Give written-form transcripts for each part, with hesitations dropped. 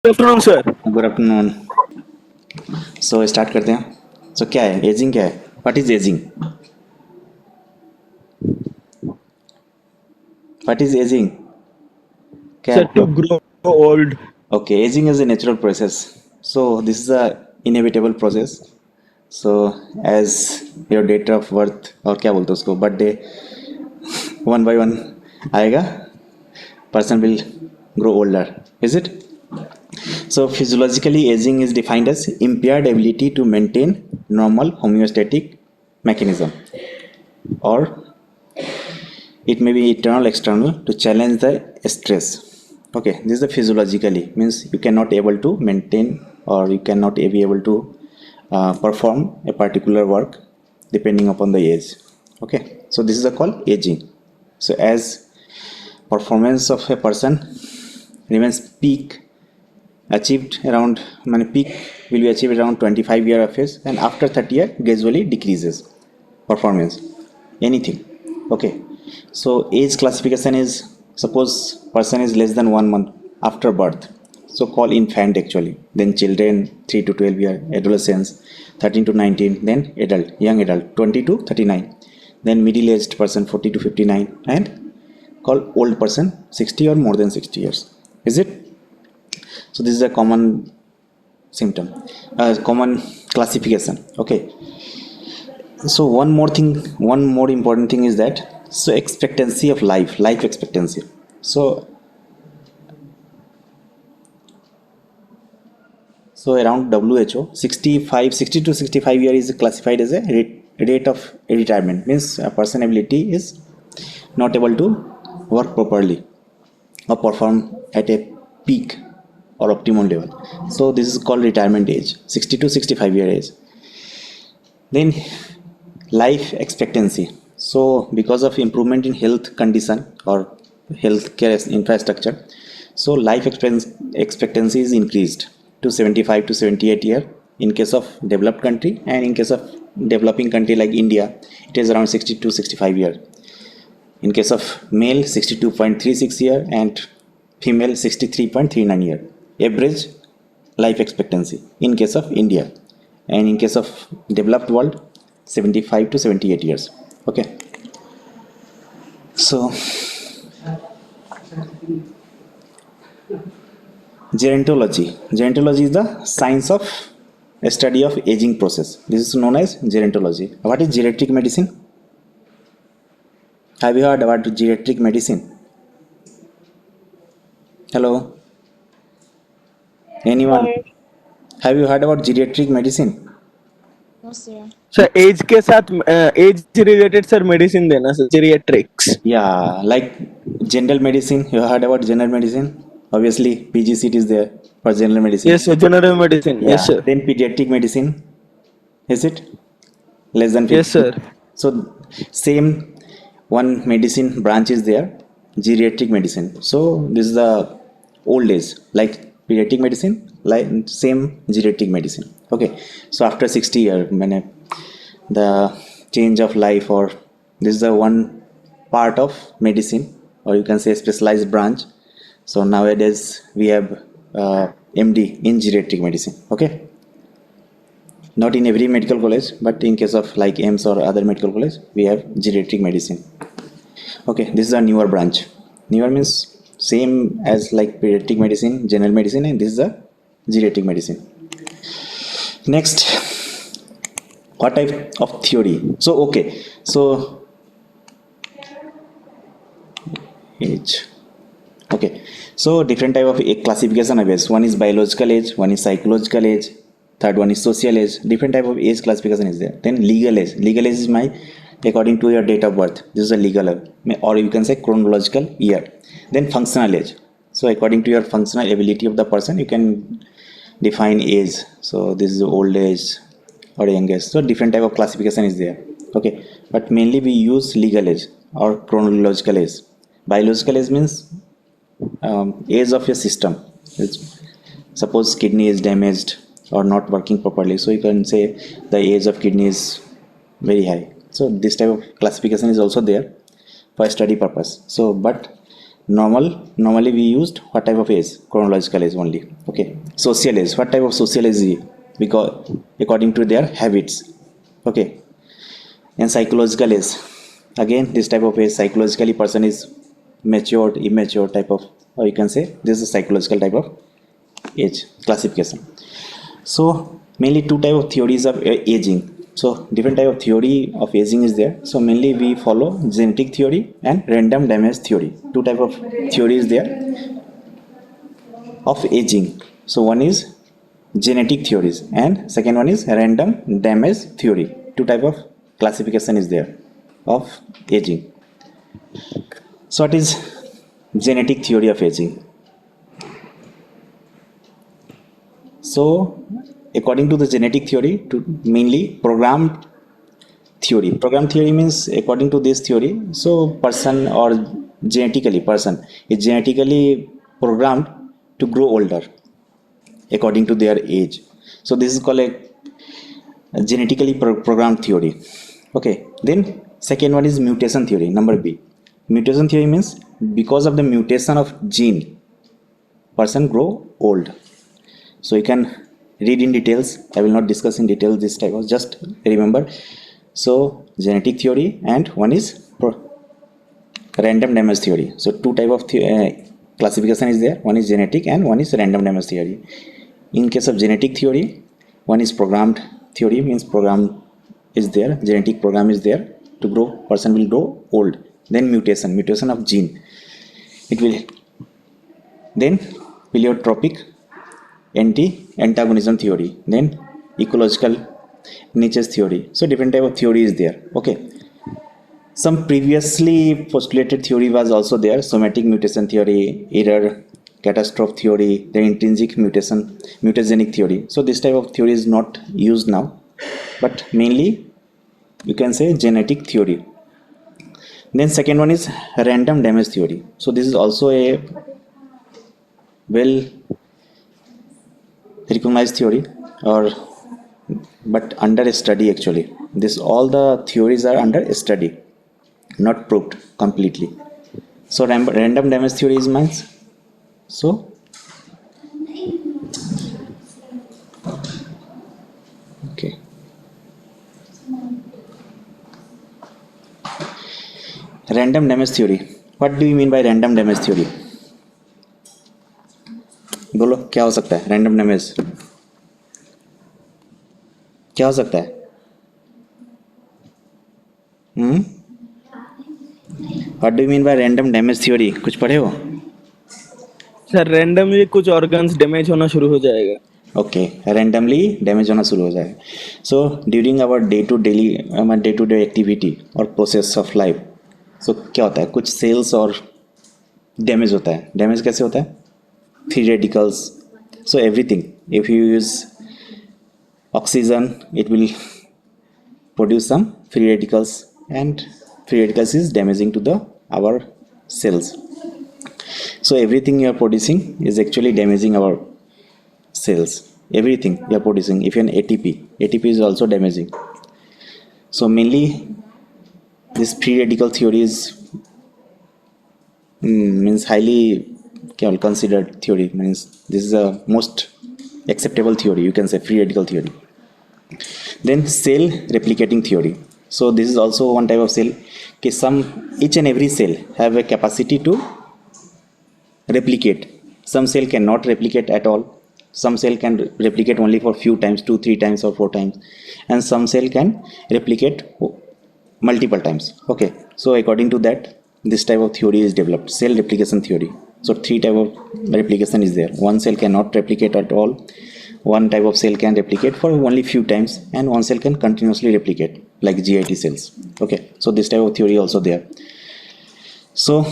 Afternoon sir. Good afternoon. So start करते हैं। सो क्या है एजिंग, क्या है, what is ageing? What is ageing? क्या सर टू है? Grow old. Okay, ageing is a natural process. So this is a inevitable process. So as your date of birth और क्या बोलते हैं उसको, बर्थडे, वन बाय वन आएगा, person will grow older, is it? So physiologically aging is defined as impaired ability to maintain normal homeostatic mechanism, or it may be internal external to challenge the stress. Okay, this is the physiologically, means you cannot able to maintain or you cannot be able to perform a particular work depending upon the age. Okay, so this is a called aging. So as performance of a person remains peak achieved around, peak will be achieved around 25 year of age, and after 30 year gradually decreases performance anything. Okay, so age classification is, suppose person is less than 1 month after birth, so called infant actually, then children 3 to 12 year, adolescents 13 to 19, then adult, young adult 20 to 39, then middle aged person 40 to 59, and called old person 60 or more than 60 years, is it? So this is a common symptom, common classification. Okay, so one more important thing is that, so expectancy of life expectancy. So around WHO 60 to 65 year is classified as a rate of retirement, means a person ability is not able to work properly or perform at a peak or optimum level. So this is called retirement age, 60 to 65 year age. Then life expectancy. So because of improvement in health condition or healthcare infrastructure, so expectancy is increased to 75 to 78 year in case of developed country, and in case of developing country like India, it is around 60 to 65 year. In case of male, 62.36 year, and female 63.39 year. Average life expectancy in case of India, and in case of developed world, 75 to 78 years. Okay. So gerontology is the science of a study of aging process. This is known as gerontology. What is geriatric medicine? Have you heard about geriatric medicine? Hello, anyone? Sir, Have you heard about geriatric medicine? no sir. Sir age के साथ age related sir medicine देना sir, geriatrics. Yeah, like general medicine. You heard about general medicine? Obviously, PGCT is there for general medicine. Yes sir, general medicine. Yes Yeah. Sir. Then pediatric medicine. Is it less than yes 50? Sir. So same one medicine branch is there, geriatric medicine. So this is the old age, like pediatric medicine, like same geriatric medicine. Okay. So after 60 year, the change of life, or this is the one part of medicine, or you can say specialized branch. So nowadays we have MD in geriatric medicine. Okay, not in every medical college, but in case of like AIMS or other medical college, we have geriatric medicine. Okay, this is a newer branch. Newer means same as like pediatric medicine, general medicine, and this is a geriatric medicine. Next, what type of theory? So okay, so age. Okay, so different type of classification of age. One is biological age, one is psychological age, third one is social age. Different type of age classification is there. Then legal age. Legal age is my, according to your date of birth, this is a legal age, or you can say chronological year. Then functional age. So according to your functional ability of the person, you can define age. So this is old age or young age. So different type of classification is there. Okay, but mainly we use legal age or chronological age. Biological age means age of your system. Suppose kidney is damaged or not working properly, so you can say the age of kidney is very high. So this type of classification is also there for study purpose. So but normally we used what type of age? Chronological age only. Okay, social age. What type of social age is it? Because according to their habits. Okay. And psychological age, again this type of age, psychologically person is matured, immature type of, or you can say this is a psychological type of age classification. So mainly two type of theories of aging. So different type of theory of aging is there. So mainly we follow genetic theory and random damage theory. Two type of theory is there of aging. So one is genetic theories and second one is random damage theory. Two type of classification is there of aging. So what is genetic theory of aging? So according to the genetic theory, to mainly programmed theory. Program theory means according to this theory, so person or genetically person is genetically programmed to grow older according to their age. So this is called a genetically programmed theory. Okay, then second one is mutation theory, number B. Mutation theory means because of the mutation of gene, person grow old. So you can read in details, I will not discuss in detail this type of, just remember. So genetic theory and one is random damage theory. So two type of classification is there, one is genetic and one is random damage theory. In case of genetic theory, one is programmed theory, means program is there, genetic program is there to grow, person will grow old. Then mutation of gene, it will. Then pleiotropic antagonism theory, then ecological niches theory. So different type of theory is there. Okay, some previously postulated theory was also there, somatic mutation theory, error catastrophe theory, then intrinsic mutagenic theory. So this type of theory is not used now, but mainly you can say genetic theory. Then second one is random damage theory. So this is also a well recognized theory, or but under study actually. This all the theories are under study, not proved completely. So random damage theory is means, so okay, random damage theory. What do you mean by random damage theory? बोलो क्या हो सकता है random damage, क्या हो सकता है? What do you mean bye random damage theory? कुछ पढ़े हो? सर रैंडमली कुछ ऑर्गन्स डैमेज होना शुरू हो जाएगा. ओके, रैंडमली डैमेज होना शुरू हो जाएगा. So during our day to day activity और प्रोसेस ऑफ लाइफ, सो क्या होता है, कुछ सेल्स और डैमेज होता है. डैमेज कैसे होता है? Free radicals. So everything, if you use oxygen, it will produce some free radicals, and free radicals is damaging to the our cells. So everything you are producing is actually damaging our cells. Everything you are producing, if an ATP is also damaging. So mainly this free radical theory is means highly considered theory, means this is the most acceptable theory, you can say, free radical theory. Then cell replicating theory. So this is also one type of cell. Okay, each and every cell have a capacity to replicate. Some cell cannot replicate at all. Some cell can replicate only for few times, 2, 3 times or 4 times, and some cell can replicate multiple times. Okay, so according to that, this type of theory is developed, cell replication theory. So three type of replication is there. One cell cannot replicate at all, one type of cell can replicate for only few times, and one cell can continuously replicate like GIT cells. Okay, so this type of theory also there. So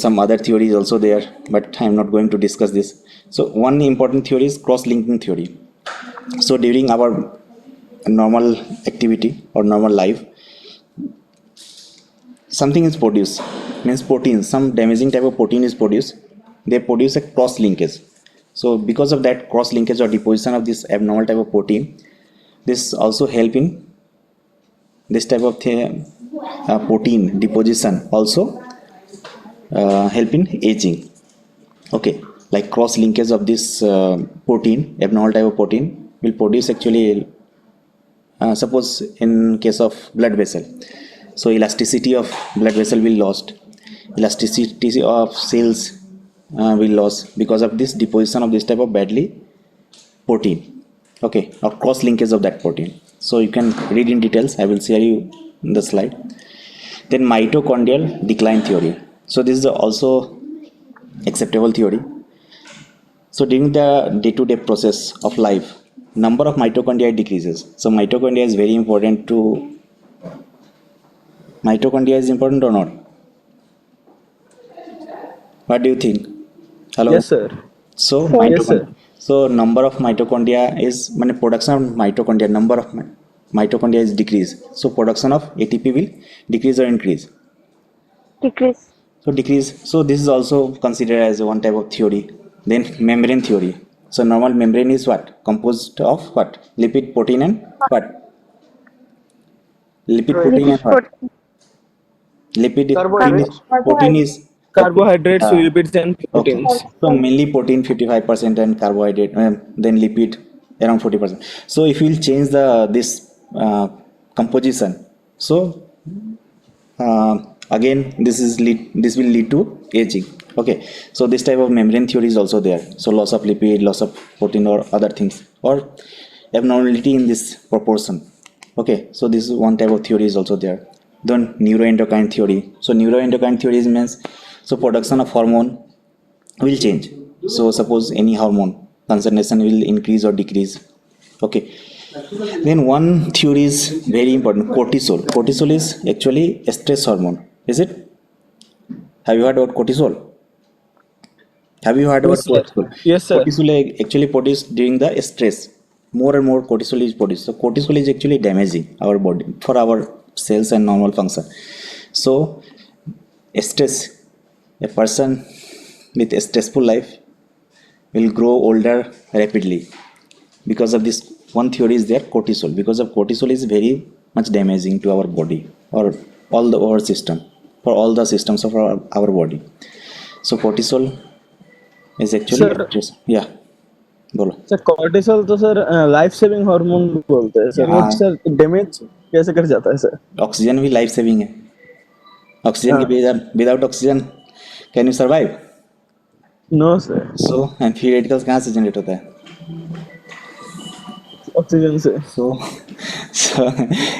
some other theory is also there, but I am not going to discuss this. So one important theory is cross-linking theory. So during our normal activity or normal life, something is produced, means protein, some damaging type of protein is produced, they produce a cross linkage. So because of that cross linkage or deposition of this abnormal type of protein, this also help in this type of protein deposition also help in aging. Okay, like cross linkage of this protein, abnormal type of protein, will produce actually, suppose in case of blood vessel, so elasticity of blood vessel will lost, elasticity of cells will lost because of this deposition of this type of badly protein, okay, or cross linkage of that protein. So you can read in details, I will share you in the slide. Then mitochondrial decline theory, so this is also acceptable theory. So during the day-to-day process of life, number of mitochondria decreases. So mitochondria is very important to, mitochondria is important or not? What do you think? Hello. Yes, sir. So Yes, sir. so number of mitochondria is, mean production of mitochondria, number of mitochondria is decrease. So production of ATP will decrease or increase? Decrease. So decrease. So this is also considered as one type of theory. Then membrane theory. So normal membrane is what? Composed of what? Lipid, protein, and what? Lipid, protein, and what? Lipid, Carbohydrates. protein is Carbohydrates, uh, lipids, and okay. proteins. So mainly protein 55% and carbohydrate, then lipid around 40%. So if we will change the this composition, so uh, again this will lead to aging. Okay, so this type of membrane theory is also there. So loss of lipid, loss of protein, or other things, or abnormality in this proportion. Okay, so this is one type of theory is also there. Then neuroendocrine theory. So neuroendocrine theory means, so production of hormone will change. So suppose any hormone concentration will increase or decrease. Okay, then one theory is very important, cortisol. Cortisol is actually a stress hormone, is it? Have you heard about cortisol? Have you heard about Yes, sir. cortisol? Yes, sir. Cortisol is actually produced during the stress. More and more cortisol is produced. So cortisol is actually damaging our body for our cells and normal function. So stress, a person with a stressful life will grow older rapidly because of this. One theory is there, cortisol, because of cortisol is very much damaging to our body or all the our system, for all the systems of our body. So cortisol is actually Sir, stress. Yeah, बोलो. Sir cortisol तो sir life saving hormone बोलते हैं sir, वो हाँ, sir damage कैसे कर जाता है सर? ऑक्सीजन भी लाइफ सेविंग है. ऑक्सीजन के हाँ. बिना, without oxygen can you survive? No sir, so and free radicals कहाँ से जनरेट होता है? ऑक्सीजन से. So, so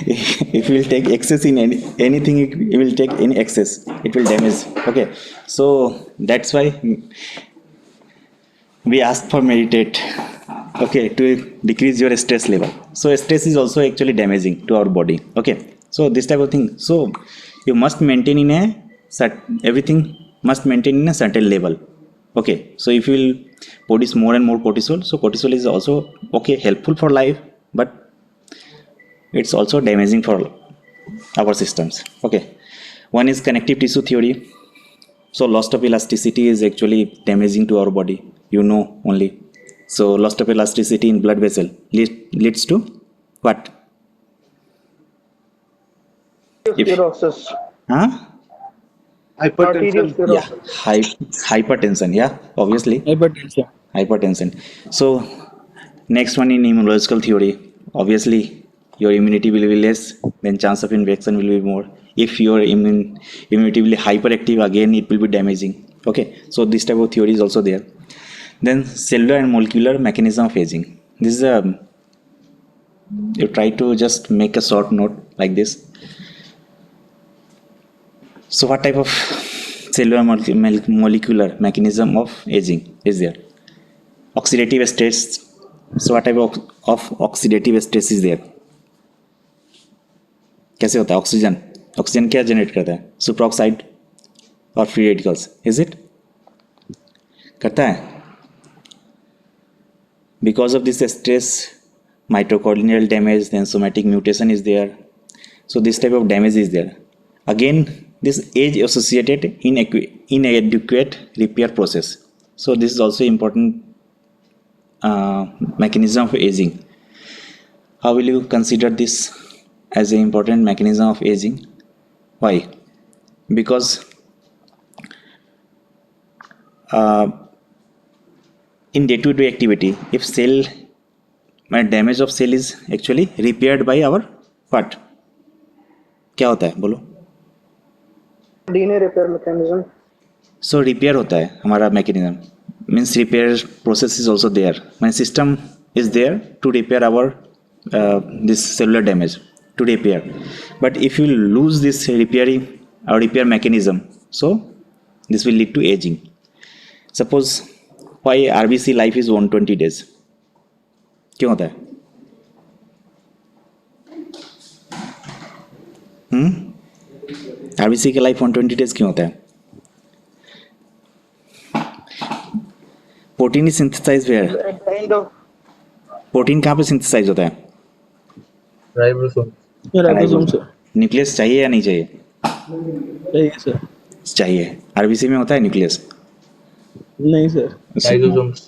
if you will take excess in anything, you will take in excess, it will damage. Okay, so that's why we ask for meditate. Okay, to decrease your stress level. So stress is also actually damaging to our body. Okay, so this type of thing. So you must maintain in a everything must maintain in a certain level. Okay, so if you will produce more and more cortisol, so cortisol is also okay, helpful for life, but it's also damaging for our systems. Okay, one is connective tissue theory. So loss of elasticity is actually damaging to our body, you know only. So loss of elasticity in blood vessel leads to what? Cirrhosis. Huh? Arterial Yeah, cirrhosis. hypertension. Yeah, obviously hypertension. hypertension. So next one in immunological theory, obviously your immunity will be less, then chance of infection will be more. If your immunity will be hyperactive, again it will be damaging. Okay, so this type of theory is also there. Then cellular and molecular mechanism of aging. This is a, you try to just make a short note like this. So what type of cellular molecular mechanism of aging is there? Oxidative stress. So what type of oxidative stress is there? कैसे होता है? Oxygen क्या generate करता है? Super oxide और free radicals, is it? करता है. Because of this stress, mitochondrial damage, then somatic mutation is there. So this type of damage is there. Again, this age associated inadequate repair process. So this is also important mechanism of aging. How will you consider this as an important mechanism of aging? Why? Because in day-to-day activity, if cell, my damage of cell is actually repaired by our what? क्या होता है बोलो? DNA repair mechanism. So repair होता है हमारा mechanism, means repair process is also there. My system is there to repair our this cellular damage, to repair. But if you lose this repairing or repair mechanism, so this will lead to aging. Suppose why RBC life is 120 days? क्यों होता है? RBC का life 120 days क्यों होता है? Protein is synthesize where? At the end of protein कहाँ पे synthesise होता है? ribosome. Ribosome sir. न्यूक्लियस चाहिए या नहीं चाहिए? चाहिए सर। चाहिए। आरबीसी में होता है न्यूक्लियस? नहीं सर। Lysosomes.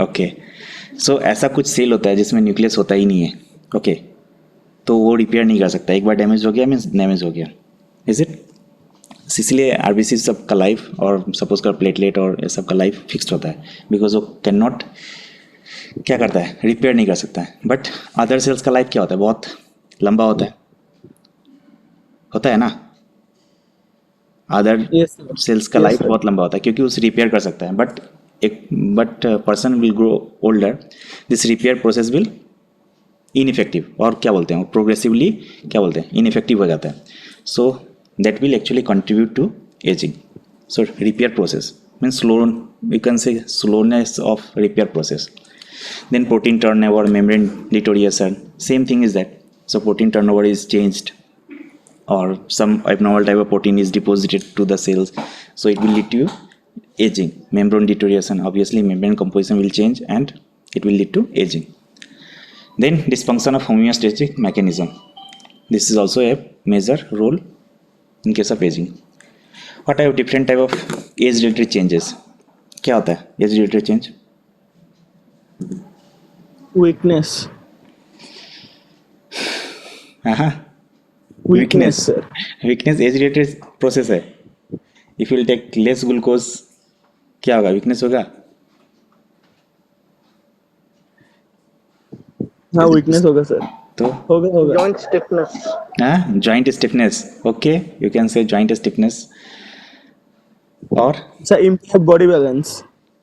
ओके, सो ऐसा कुछ सेल होता है जिसमें न्यूक्लियस होता ही नहीं है। ओके, तो वो रिपेयर नहीं कर सकता। एक बार डैमेज हो गया मीन्स डैमेज हो गया, इज इट? इसलिए आरबीसी सब का लाइफ और सपोज कर प्लेटलेट और ये सब का लाइफ फिक्स्ड होता है, बिकॉज वो कैन नॉट क्या करता है, रिपेयर नहीं कर सकता है। बट अदर सेल्स का लाइफ क्या होता है, बहुत लंबा होता है ना। Other Yes, sir. सेल्स का Yes, लाइफ sir. बहुत लंबा होता है क्योंकि उसे रिपेयर कर सकता है। But person will grow older, this repair process will ineffective, और क्या बोलते हैं, प्रोग्रेसिवली क्या बोलते हैं, इनइफेक्टिव हो जाता है। So that will actually contribute to ageing. So repair process means slow, you can say slowness of repair process. Then protein turnover, membrane deterioration, same thing is that. So protein turnover is changed, or some abnormal type of protein is deposited to the cells, so it will lead to aging. Membrane deterioration, obviously membrane composition will change and it will lead to aging. Then dysfunction of homeostatic mechanism, this is also a major role in case of aging. What are different type of age related changes? क्या होता है age related change? Weakness. हाँ, Weakness, sir. Weakness age related process है। If you take less glucose क्या होगा, weakness होगा। हाँ, weakness होगा सर। तो होगा। Joint stiffness. हाँ, joint stiffness, okay, you can से जॉइंट स्टिफनेस। और sir impaired body balance.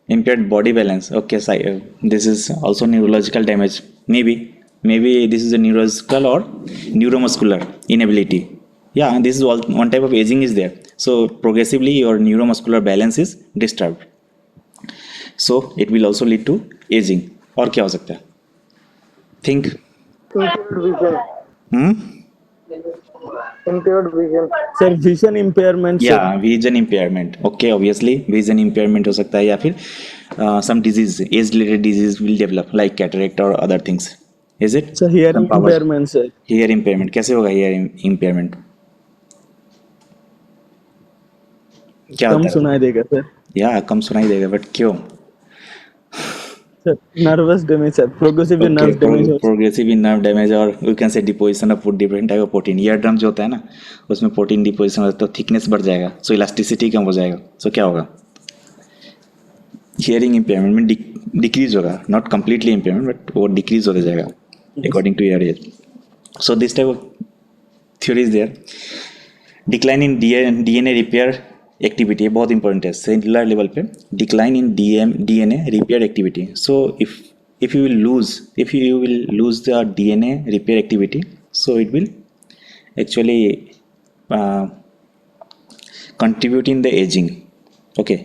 impaired body balance, okay, this is also neurological damage, maybe this is a neurological or neuromuscular inability. Yeah, this is all one type of aging is there. So progressively your neuromuscular balance is disturbed, so it will also lead to aging. और क्या हो सकता है, think? Impaired vision. Impaired vision. Sir, vision impairment. या vision impairment, okay, obviously vision impairment हो सकता है, या फिर some disease, age related disease will develop like cataract और other things, is it? Sir, hearing impairment, sir. Hear impairment कैसे होगा? Here impairment क्या कम होता है? सुनाई देगा सर। या कम सुनाई देगा, बट क्यों? Sir nervous damage, sir. Progressively nerve damage हो। प्रोग्रेसिव नर्व डैमेज, और यू कैन से deposition of different type of protein. Ear drum जो होता है ना, उसमें प्रोटीन डिपोजिशन होता है तो थिकनेस बढ़ जाएगा, सो इलास्टिसिटी कम हो जाएगा, सो क्या होगा? हियरिंग इम्पेयरमेंट में डिक्रीज होगा, नॉट कंप्लीटली इम्पेयरमेंट, बट वो डिक्रीज होता जाएगा according to year age. So this type of theory is there. Decline in DNA repair activity बहुत इंपॉर्टेंट है सेलुलर लेवल पे, decline in DNA repair activity. So if you will lose the DNA repair activity, so it will actually contribute in the aging. Okay,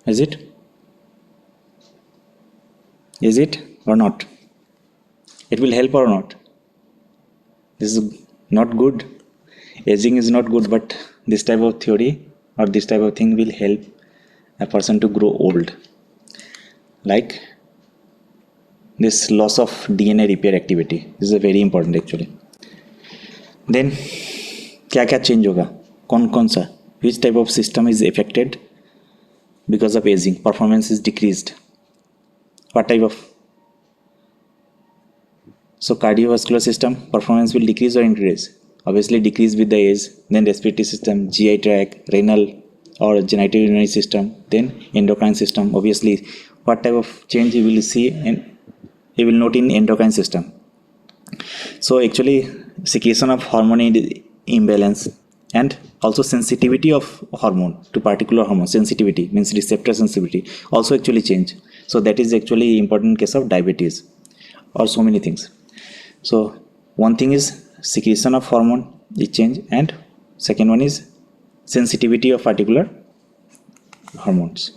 is it or not? It will help or not? This is not good. Aging is not good, but this type of theory or this type of thing will help a person to grow old, like this loss of DNA repair activity. This is a very important actually. Then क्या क्या change होगा, कौन सा, which type of system is affected because of aging? Performance is decreased. What type of? So cardiovascular system performance will decrease or increase? Obviously decrease with the age. Then respiratory system, GI tract, renal, or genital urinary system, then endocrine system. Obviously, what type of change you will see and you will note in endocrine system. So actually, secretion of hormone imbalance and also sensitivity of hormone to particular hormone. Sensitivity means receptor sensitivity also actually change. So that is actually important in case of diabetes or so many things. So one thing is secretion of hormone is change, and second one is sensitivity of particular hormones.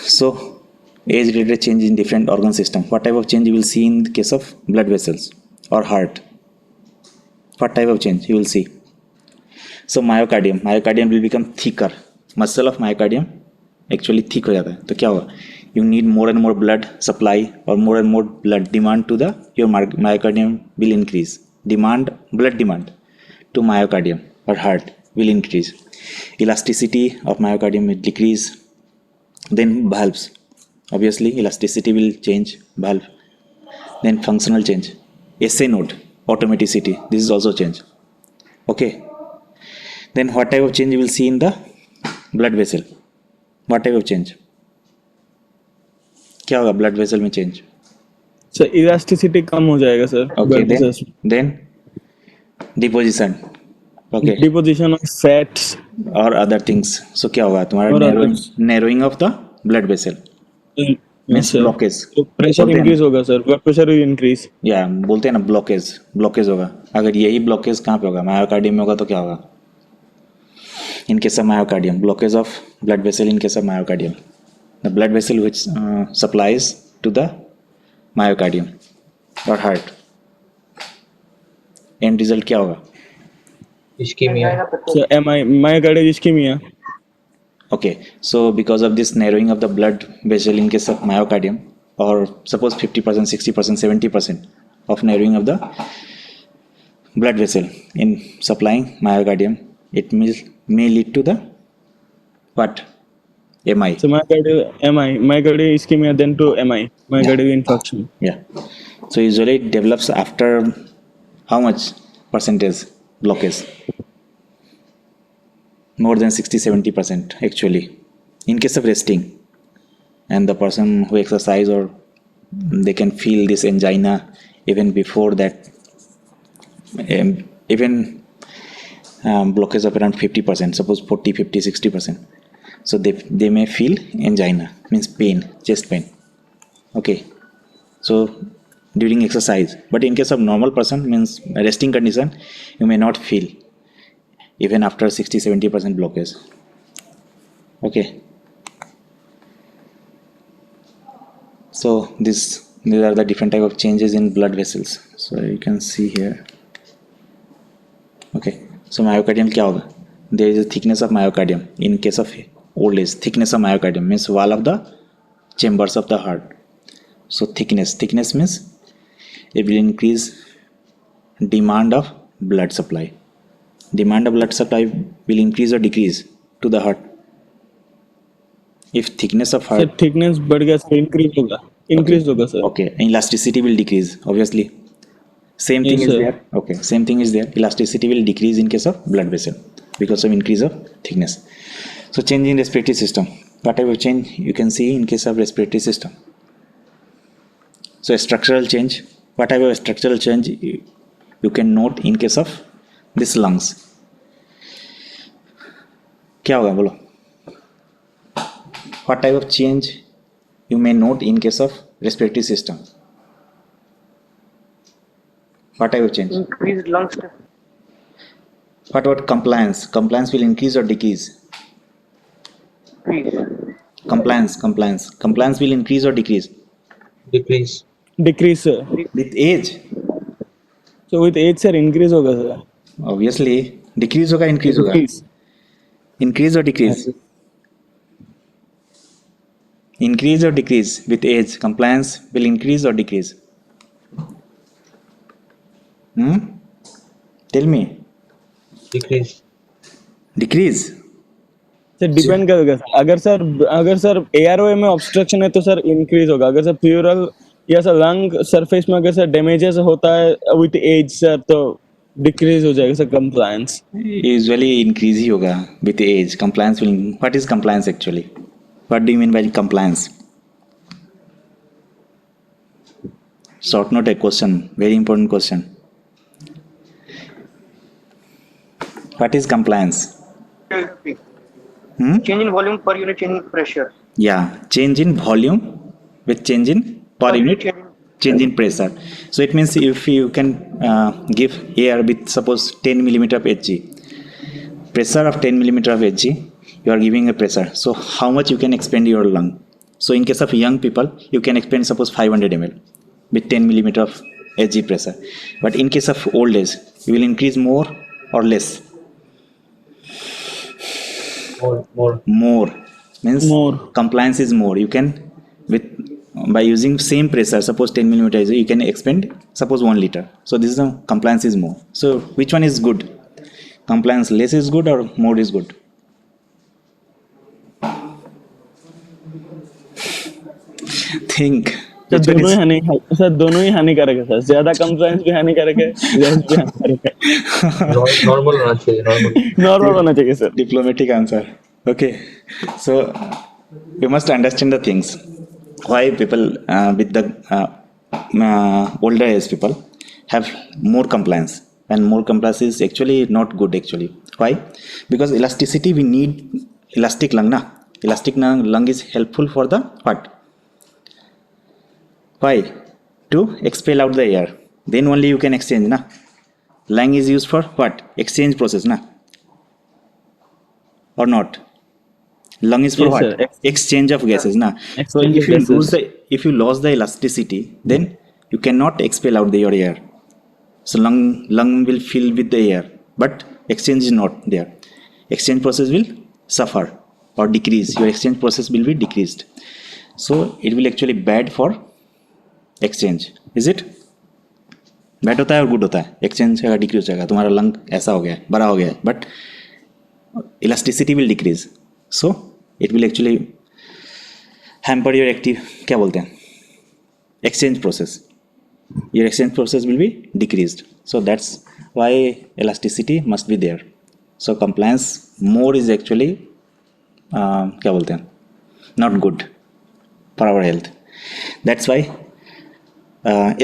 So age related change in different organ system. What type of change you will see in the case of blood vessels or heart? What type of change you will see? So myocardium will become thicker. Muscle of myocardium actually thick हो जाता है. तो क्या होगा? You need more and more blood supply or more and more blood demand to the your myocardium will increase. Blood demand to myocardium or heart will increase. Elasticity of myocardium will decrease. Then valves. Obviously, elasticity will change valve. Then functional change. SA node, automaticity. This is also change. Okay. Then what type of change you will see in the blood vessel? What type of change? क्या होगा blood vessel में change? Sir elasticity कम हो जाएगा sir Okay. blood vessels में. Then deposition. Okay. Deposition of fats और other things. So क्या होगा तुम्हारा और narrowing of the blood vessel means blockage. तो प्रेशर बोलते हैं इंक्रीज होगा sir, blood pressure will increase. या बोलते हैं ना ब्लॉकेज होगा. अगर यही ब्लॉकेज कहाँ पे होगा? मायोकार्डियम में होगा तो क्या होगा? In case of myocardium, blockage of blood vessel in case of myocardium. The blood vessel which supplies to the myocardium or heart. End result क्या होगा? Ischemia. So myocardial ischemia. Okay, so because of this narrowing of the blood vessel in case of myocardium, or suppose 50%, 60%, 70% of narrowing of the blood vessel in supplying myocardium, it may lead to the what? MI. So myocardial ischemia, then to MI, myocardial infarction. Yeah. So usually it develops after how much percentage blockage? More than 60-70% actually. In case of resting, and the person who exercise, or they can feel this angina even before that, even blockage of around 50%, suppose 40, 50, 60%. So they may feel angina, means pain, chest pain. Okay. So during exercise, but in case of normal person, means resting condition, you may not feel even after 60-70% blockage. Okay. So these are the different type of changes in blood vessels. So you can see here. Okay. So myocardium क्या होगा? There is a thickness of myocardium in case of old age. Thickness of myocardium means wall of the chambers of the heart. So thickness means it will increase demand of blood supply. Demand of blood supply will increase or decrease to the heart. If thickness of sir heart, thickness बढ़ गया sir, increase होगा sir. okay, elasticity will decrease. Obviously, same thing Yes, is sir. there. Okay, same thing is there. Elasticity will decrease in case of blood vessel because of increase of thickness. So change in respiratory system. What type of change you can see in case of respiratory system? So a structural change. What type of structural change you can note in case of this lungs? क्या होगा बोलो? What type of change you may note in case of respiratory system? What type of change? Increased lung strength. What about compliance? Compliance will increase or decrease? Decrease. Compliance will increase or decrease? Decrease. Decrease sir. With age? So with age sir increase होगा sir. Obviously, decrease होगा, increase होगा. Increase or decrease? Increase or decrease with age? Compliance will increase or decrease? Tell me. Decrease. Decrease. Sir depend करेगा sir. अगर sir airway में obstruction है तो sir increase होगा. अगर सर प्यूरल या सर लंग सरफेस में अगर सर डैमेजेस होता है विद एज सर तो डिक्रीज हो जाएगा सर कंप्लायंस। यूजुअली इंक्रीज ही होगा with age. Compliance will, what is compliance actually? What do you mean by compliance? Short note a question, very important question. What is compliance? Change in volume per unit change in pressure. Yeah, change in volume with change in per unit change in pressure. So it means if you can give air with suppose 10 millimeter of Hg, pressure of 10 millimeter of Hg, you are giving a pressure. So how much you can expand your lung? So in case of young people, you can expand suppose 500 ml with 10 millimeter of Hg pressure. But in case of old age, you will increase more or less? More means More. compliance is more. You can with by using same pressure, suppose 10 millimeter, you can expand suppose 1 liter. So this is the compliance is more. So which one is good? Compliance less is good or more is good? Think. Sir Which one दोनों ही is हानि sir दोनों ही हानिकारक है sir. ज्यादा compliance भी हानिकारक है, less भी हानिकारक है। नॉर्मल होना चाहिए, नॉर्मल। नॉर्मल होना चाहिए sir. diplomatic answer? Okay, so you must understand the things why people with the older age people have more compliance, and more compliance is actually not good actually. Why? Because elasticity, we need elastic lung na. Elastic lung is helpful for the what? Why? To expel out the air, then only you can exchange na. Lung is used for what? Exchange process na, or not? Lung is for Yes, what? sir. Exchange of gases na. So Exchange if of you gases. lose the, if you lost the elasticity, then you cannot expel out your air. So lung will fill with the air, but exchange is not there. Exchange process will suffer or decrease. Your exchange process will be decreased. So it will actually bad for exchange. Is it? Bad होता है और good होता है। Exchange का decrease हो जाएगा, तुम्हारा lung ऐसा हो गया है, बड़ा हो गया है, but elasticity will decrease. So it will actually hamper your active, क्या बोलते हैं, exchange process. Your exchange process will be decreased. So that's why elasticity must be there. So compliance more is actually क्या बोलते हैं, not good for our health. That's why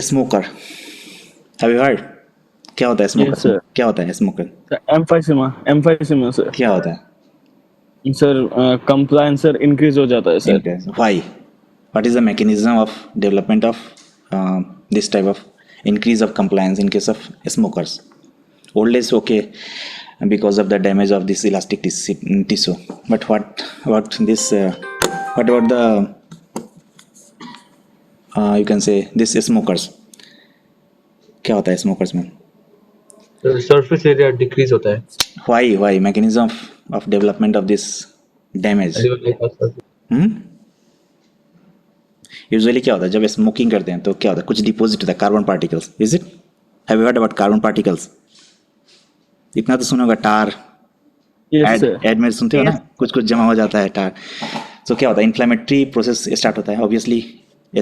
smoker, have you heard? क्या होता है smoker? Yes, sir. क्या होता है smoker? Emphysema sir. क्या होता है? सर कंप्लायंस सर इंक्रीज हो जाता है sir. Why? What is the mechanism of development of this type of increase of compliance in case of smokers? Old age, okay, because of the damage of this elastic tissue. But what about this? What about the you can say this smokers? क्या होता है smokers में? Surface area decrease होता है। Why mechanism of development of this damage? Usually क्या होता है जब स्मोकिंग करते हैं तो क्या होता है, कुछ डिपॉजिट होता है, carbon particles. Is it? Have you heard about carbon particles? इतना तो सुना होगा, टार. Yes sir. एड में सुनते हो ना, कुछ कुछ जमा हो जाता है टार. तो क्या होता है, इन्फ्लामेटरी प्रोसेस स्टार्ट होता है. ऑब्वियसली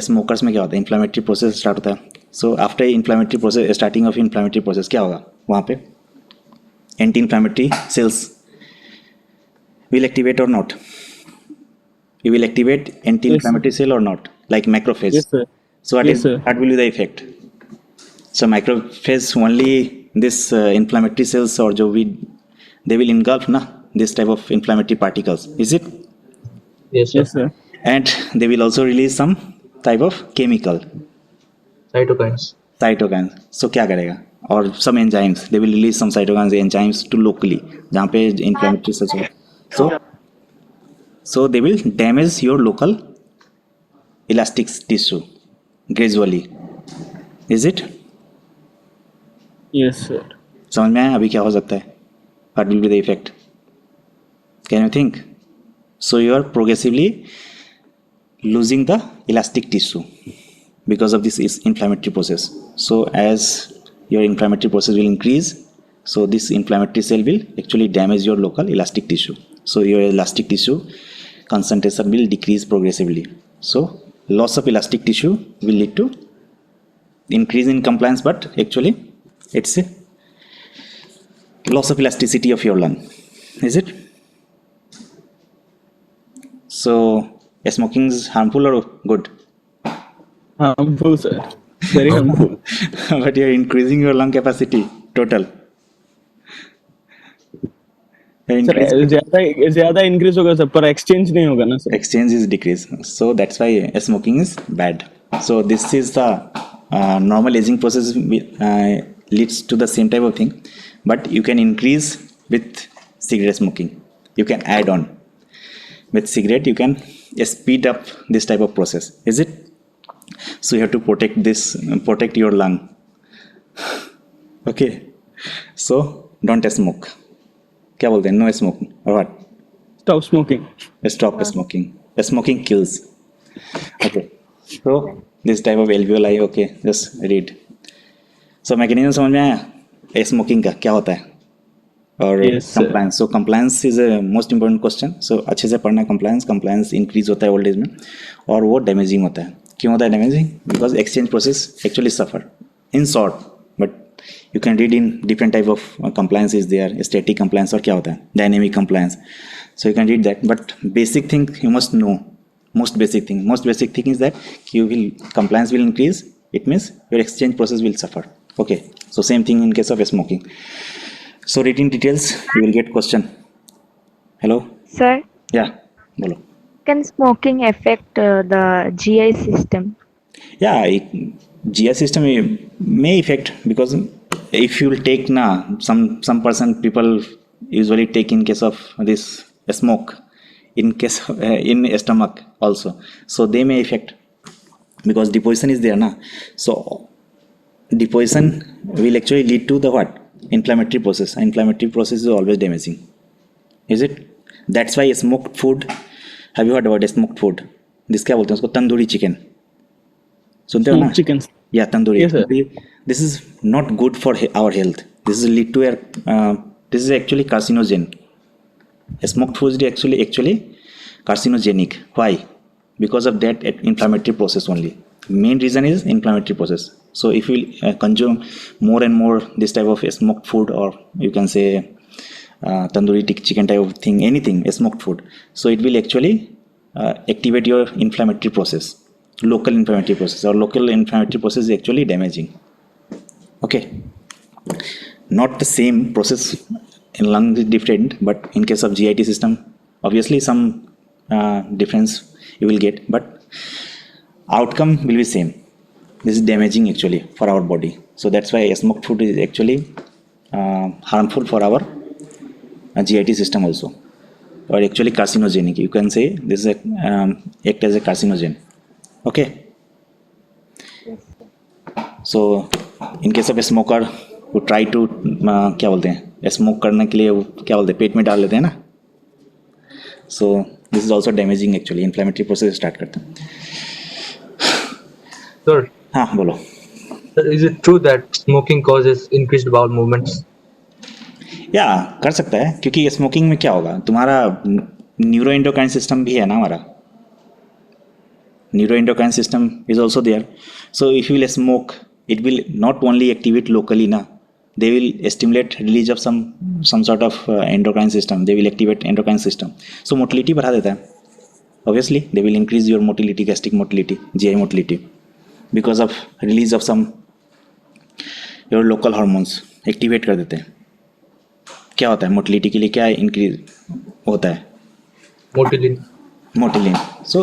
स्मोकर्स में क्या होता है, इन्फ्लामेटरी प्रोसेस स्टार्ट होता है. So after inflammatory process, starting of inflammatory process क्या होगा वहाँ पे, anti inflammatory sales will activate or not? You will activate anti-inflammatory cell or not, like macrophage. Yes, sir. So Yes, sir. what will be the effect? So macrophage only this inflammatory cells or they will engulf na this type of inflammatory particles. Is it? Yes, sir. Yes sir. And they will also release some type of chemical, Cytokines. So क्या करेगा, और some enzymes, they will release some cytokines enzymes to locally जहाँ पे inflammatory cells हो. So they will damage your local elastic tissue gradually. Is it? Yes sir. समझ में आया अभी क्या हो सकता है? What will be the effect? Can you think? So you are progressively losing the elastic tissue because of this inflammatory process. So as your inflammatory process will increase, so this inflammatory cell will actually damage your local elastic tissue. So your elastic tissue concentration will decrease progressively. So loss of elastic tissue will lead to increase in compliance, but actually it's loss of elasticity of your lung. Is it? So smoking is harmful or good? Harmful, sir. Very harmful. But you're increasing your lung capacity total. You're sir increasing, ज्यादा increase होगा sir, पर exchange नहीं होगा ना sir. exchange is decrease. So that's why smoking is bad. So this is the normal aging process, leads to the same type of thing, but you can increase with cigarette smoking. You can add on with cigarette. You can speed up this type of process. Is it? So you have to protect your lung. Okay. So don't smoke. क्या बोलते हैं? No smoking or what? Stop smoking. Stop smoking. Smoking kills. Okay. So this type of alveoli. Okay. Just read. So mechanism समझ में आया? Smoking का क्या होता है? और Yes, sir. compliance. So compliance is a most important question. So अच्छे से पढ़ना compliance. Compliance increase होता है old age में, और वो damaging होता है. क्यों होता है damaging? Because exchange process actually suffer. In short, but you can read in different type of compliance is there. Static compliance और क्या होता है? Dynamic compliance. So you can read that. But basic thing you must know. Most basic thing is that compliance will increase. It means your exchange process will suffer. Okay. So same thing in case of smoking. So reading details, you will get question. Hello? Sir, Yeah, bolo. can smoking affect the GI system? Yeah, GI system may affect, because if you will take some person, people usually take in case of this smoke, in case in stomach also, so they may affect, because deposition is there na. So deposition will actually lead to the what? Inflammatory process. Inflammatory process is always damaging. Is it? That's why smoked food. Have you heard about smoked food? This क्या बोलते हैं उसको? Tandoori chicken. सुनते हो ना? Smoked chicken. Yeah, tandoori. Yes, sir. This is not good for our health. This is lead to this is actually carcinogen. Smoked food is actually carcinogenic. Why? Because of that inflammatory process only. Main reason is inflammatory process. So if you consume more and more this type of smoked food, or you can say tandoori chicken type of thing, anything smoked food, so it will actually activate your inflammatory process, local inflammatory process, or local inflammatory process is actually damaging. Okay, not the same process in lungs is different, but in case of GIT system, obviously some difference you will get, but outcome will be same. This is damaging actually for our body. So that's why smoked food is actually harmful for our GIT system also, or actually carcinogenic. You can say this is act as a carcinogen. Okay. So in case of a smoker who try to क्या बोलते हैं, smoke करने के लिए वो क्या बोलते हैं, पेट में डाल लेते हैं ना. So this is also damaging actually. Inflammatory process start करते हैं. Sir, हाँ बोलो. sir, is it true that smoking causes increased bowel movements? या कर सकता है, क्योंकि स्मोकिंग में क्या होगा, तुम्हारा न्यूरोएंडोक्राइन सिस्टम भी है ना हमारा. Neuroendocrine system is also there. So if you will smoke, it will not only activate locally ना, they will stimulate release of some sort of endocrine system. They will activate endocrine system. So motility बढ़ा देता है. Obviously they will increase your motility, gastric motility, GI motility, because of release of some your local hormones activate कर देते हैं. क्या होता है motility के लिए, क्या इंक्रीज होता है? मोटिलिन. So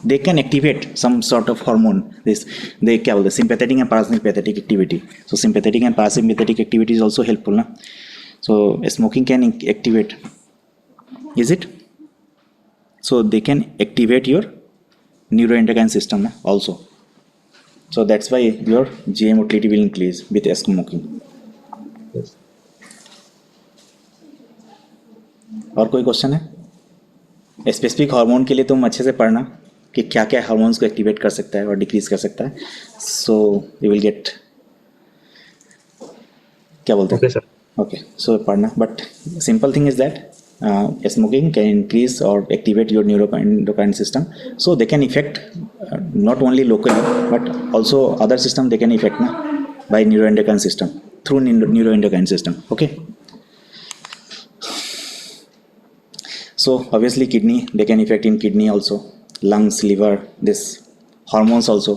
they can activate some sort of hormone. They क्या बोलते हैं, sympathetic and parasympathetic activity. So sympathetic and parasympathetic activity is also helpful ना. So smoking can activate. Is it? So they can activate your neuroendocrine system na also. So that's why your GI motility will increase with smoking. Yes. और कोई question है? Specific hormone के लिए तुम अच्छे से पढ़ना कि क्या क्या हार्मोन्स को एक्टिवेट कर सकता है और डिक्रीज कर सकता है. सो यू विल गेट, क्या बोलते हैं? Okay, sir. ओके, सो पढ़ना. But simple thing is that smoking can increase और activate your neuroendocrine system. So they can affect not only locally but also other system they can affect ना by neuroendocrine system, through neuroendocrine system. Okay. So obviously kidney, they can affect in kidney also, lungs, liver, this hormones also.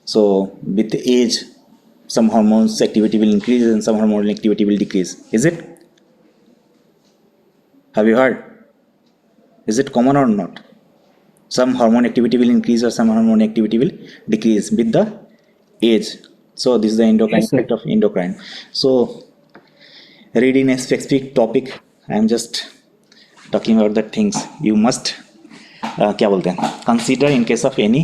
So with age, some hormones activity will increase and some hormone activity will decrease. Is it? Have you heard? Is it common or not? Some hormone activity will increase or some hormone activity will decrease with the age. So this is the endocrine Yes, sir. effect of endocrine. So read in a specific topic. I am just talking about the things you must क्या बोलते हैं, consider in case of any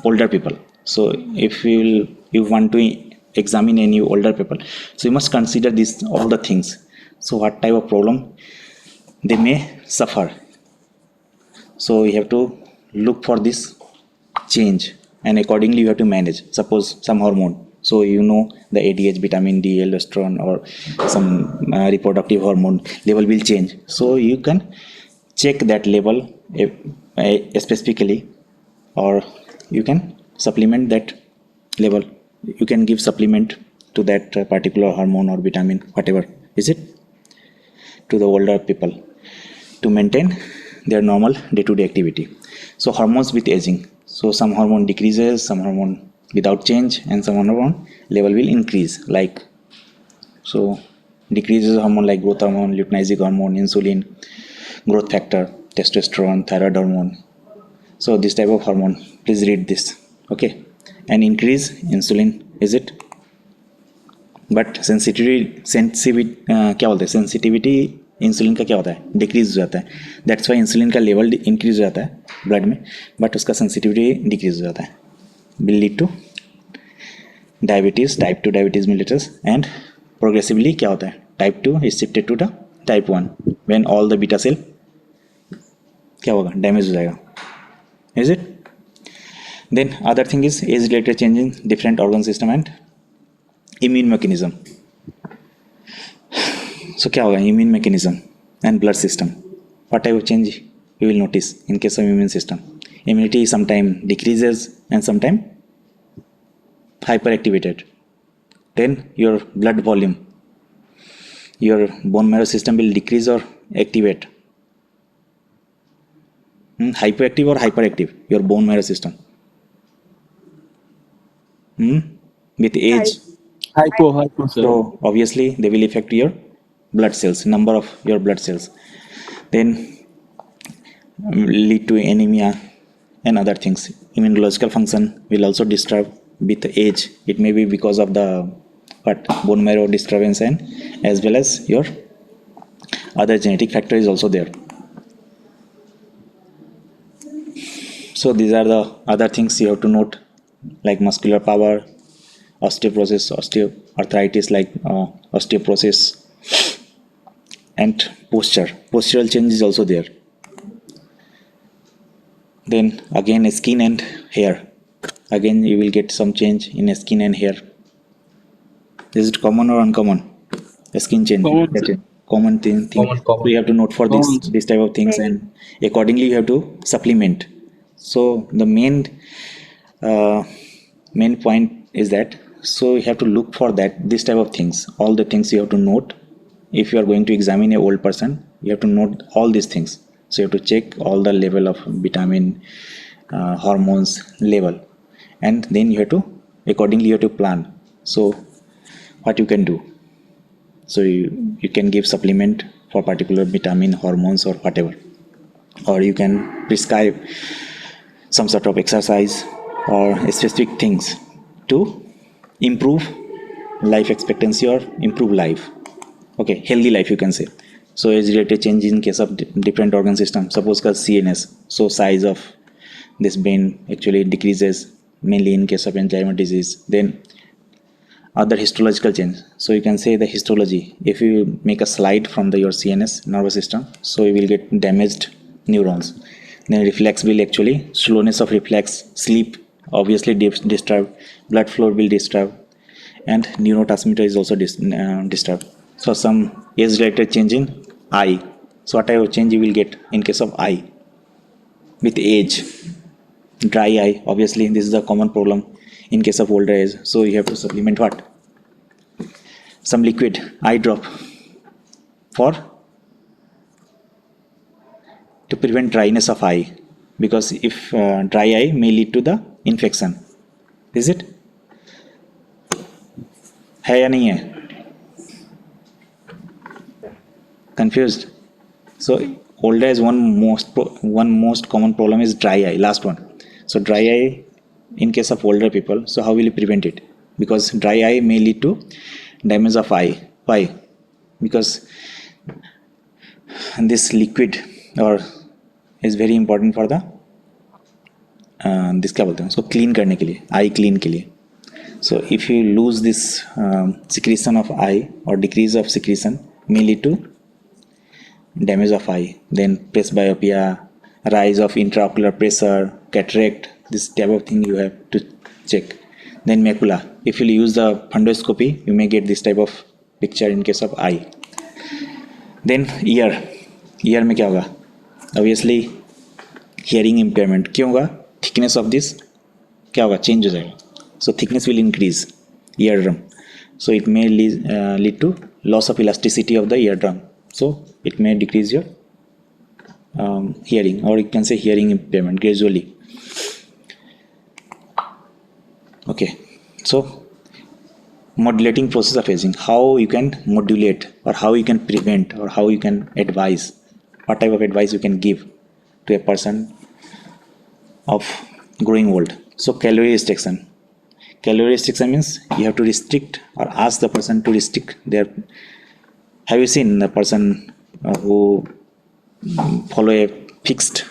older people. So if you want to examine any older people, so you must consider this all the things. So what type of problem they may suffer. So you have to look for this change and accordingly you have to manage. Suppose some hormone, so you know the ADH, vitamin D, aldosterone or some reproductive hormone level will change. So you can check that level specifically, or you can supplement that level. You can give supplement to that particular hormone or vitamin, whatever is it, to the older people to maintain their normal day-to-day activity. So hormones with aging, so some hormone decreases, some hormone without change, and some hormone level will increase. Like, so decreases hormone like growth hormone, luteinizing hormone, insulin, growth factor, testosterone, thyroid hormone. So this type of hormone, please read this, okay. And increase insulin, is it? But sensitivity क्या बोलते हैं, sensitivity insulin का क्या होता है, decrease हो जाता है. दैट्स वाई इंसुलिन का लेवल इंक्रीज हो जाता है ब्लड में, बट उसका सेंसिटिविटी डिक्रीज हो जाता है. Will lead to diabetes, type 2 diabetes mellitus. And progressively क्या होता है, type 2 is shifted to the type 1 when all the beta cell क्या होगा, डैमेज हो जाएगा. Is it? Then other thing is age related change in different organ system and immune mechanism. So क्या होगा, immune mechanism and blood system, what type of change you will notice in case of immune system? Immunity sometimes decreases and sometimes hyperactivated. Then your blood volume, your bone marrow system will decrease or activate. Hyperactive or hyperactive, your bone marrow system. With age, Hypo, sir. so obviously they will affect your blood cells, number of your blood cells. Then lead to anemia and other things. Immunological function will also disturb with age. It may be because of the bone marrow disturbance, and as well as your other genetic factor is also there. So these are the other things you have to note, like muscular power, osteoporosis, osteoarthritis, like osteoporosis, and postural change is also there. Then again skin and hair, again you will get some change in skin and hair. Is it common or uncommon? Skin change, Common, that's sir. it. Common thing. Common. So you have to note for Common. this type of things, and accordingly you have to supplement. So the main point is that, so you have to look for that, this type of things, all the things you have to note. If you are going to examine a old person, you have to note all these things. So you have to check all the level of vitamin, hormones level, and then you have to accordingly you have to plan. So what you can do, so you can give supplement for particular vitamin, hormones, or whatever, or you can prescribe some sort of exercise or specific things to improve life expectancy or improve life, okay, healthy life you can say. So age related change in case of different organ system, suppose का CNS, so size of this brain actually decreases mainly in case of Alzheimer's disease. Then other histological change, so you can say the histology, if you make a slide from your CNS nervous system, so you will get damaged neurons. Then reflex will actually, slowness of reflex, sleep obviously disturbed, blood flow will disturb, and neurotransmitter is also disturbed. So some age related change in eye, so what type of change you will get in case of eye with age? Dry eye, obviously this is a common problem in case of older age, so you have to supplement what, some liquid eye drop for to prevent dryness of eye, because if dry eye may lead to the infection. Is it? है या नहीं है? Confused? So old age one most common problem is dry eye. Last one. So dry eye in case of older people. So how will you prevent it? Because dry eye may lead to damage of eye. Why? Because this liquid or is very important for the this क्या बोलते हैं उसको clean करने के लिए, eye clean के लिए. So if you lose this secretion of eye or decrease of secretion may lead to damage of eye, then presbyopia, rise of intraocular pressure, cataract, this type of thing you have to check. Then macula, if you use the fundoscopy you may get this type of picture in case of eye. Then ear में क्या होगा? Obviously hearing impairment. क्यों होगा? Thickness of this क्या होगा? Change हो जाएगा. So thickness will increase eardrum. So it may lead to loss of elasticity of the eardrum. So it may decrease your hearing, or you can say hearing impairment gradually. Okay, so modulating process of aging. How you can modulate, or how you can prevent, or how you can advise. What type of advice you can give to a person of growing old? So calorie restriction. Calorie restriction means you have to restrict or ask the person to restrict their. Have you seen the person who follow a fixed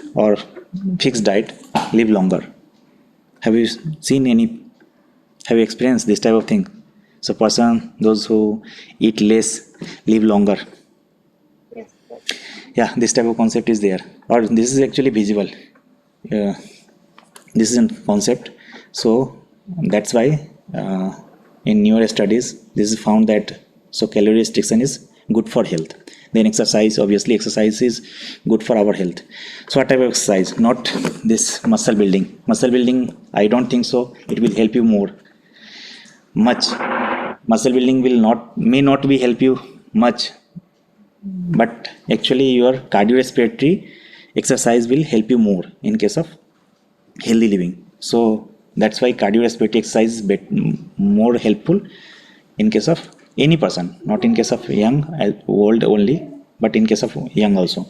diet live longer? Have you seen any? Have you experienced this type of thing? So those who eat less live longer. Yes. Yeah, this type of concept is there, or this is actually visible. This is a concept. So that's why in newer studies this is found that so calorie restriction is good for health. Then exercise, obviously exercise is good for our health. So what type of exercise? Not this muscle building. Muscle building, I don't think so it will help you much. Muscle building may not be help you much, but actually your cardiorespiratory exercise will help you more in case of healthy living. So that's why cardiorespiratory exercise is more helpful in case of any person, not in case of young, old only, but in case of young also.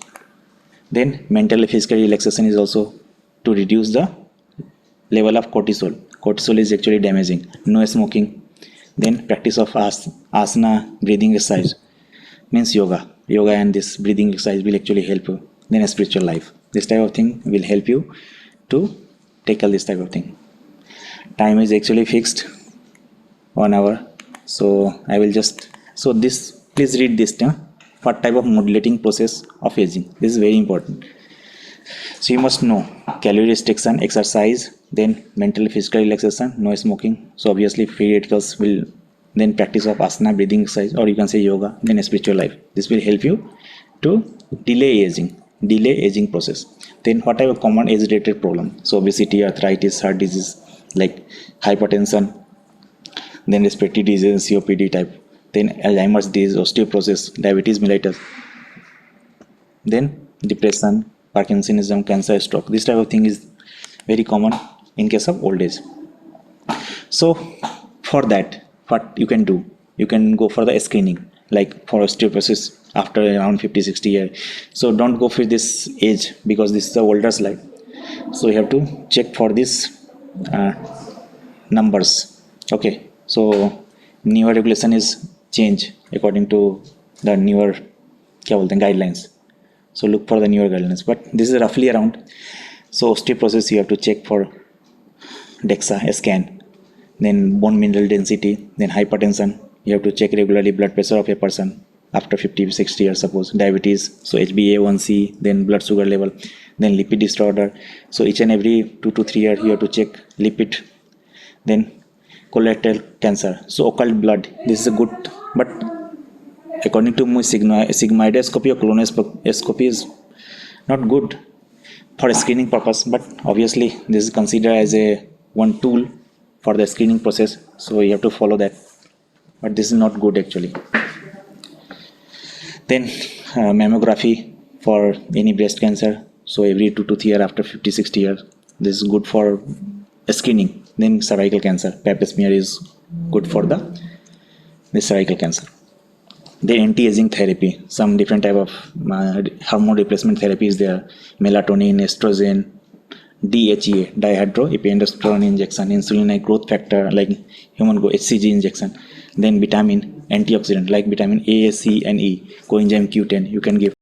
Then mental physical relaxation is also to reduce the level of cortisol. Cortisol is actually damaging. No smoking. Then practice of asana, breathing exercise, means yoga and this breathing exercise will actually help you. Then a spiritual life, this type of thing will help you to tackle this type of thing. Time is actually fixed 1 hour, so I will just this please read this what type of modulating process of aging. This is very important. So you must know calorie restriction, exercise, then mental physical relaxation, no smoking. So obviously free radicals will then practice of asana, breathing exercise, or you can say yoga, then a spiritual life. This will help you to delay aging process. Then what type of common age related problem? So obesity, arthritis, heart disease like hypertension, then respiratory disease, COPD type, then Alzheimer's disease, osteoporosis, diabetes mellitus, then depression, Parkinsonism, cancer, stroke. This type of thing is very common in case of old age. So for that, what you can do? You can go for the screening, like for osteoporosis after around 50-60 years. So don't go for this age because this is the older slide. So you have to check for this numbers. Okay, so newer regulation is change according to the newer guidelines. So look for the newer guidelines, but this is roughly around. So osteoporosis you have to check for DEXA scan, then bone mineral density, then hypertension you have to check regularly blood pressure of a person after 50-60 years, suppose diabetes, so HbA1c, then blood sugar level, then lipid disorder. So each and every 2 to 3 years you have to check lipid. Then colorectal cancer, so occult blood, this is a good, but according to me sigmoidoscopy or colonoscopy is not good for a screening purpose, but obviously this is considered as a one tool for the screening process, so you have to follow that, but this is not good actually. Then mammography for any breast cancer, So every 2 to 3 years after 50, 60 years, this is good for screening. Then cervical cancer, pap smear is good for the cervical cancer. The anti-aging therapy, some different type of hormone replacement therapy is there. Melatonin, estrogen, DHEA, dihydroepiandrosterone injection, insulin like growth factor like human HCG injection. Then vitamin, antioxidant like vitamin A, C, and E, coenzyme Q10 you can give.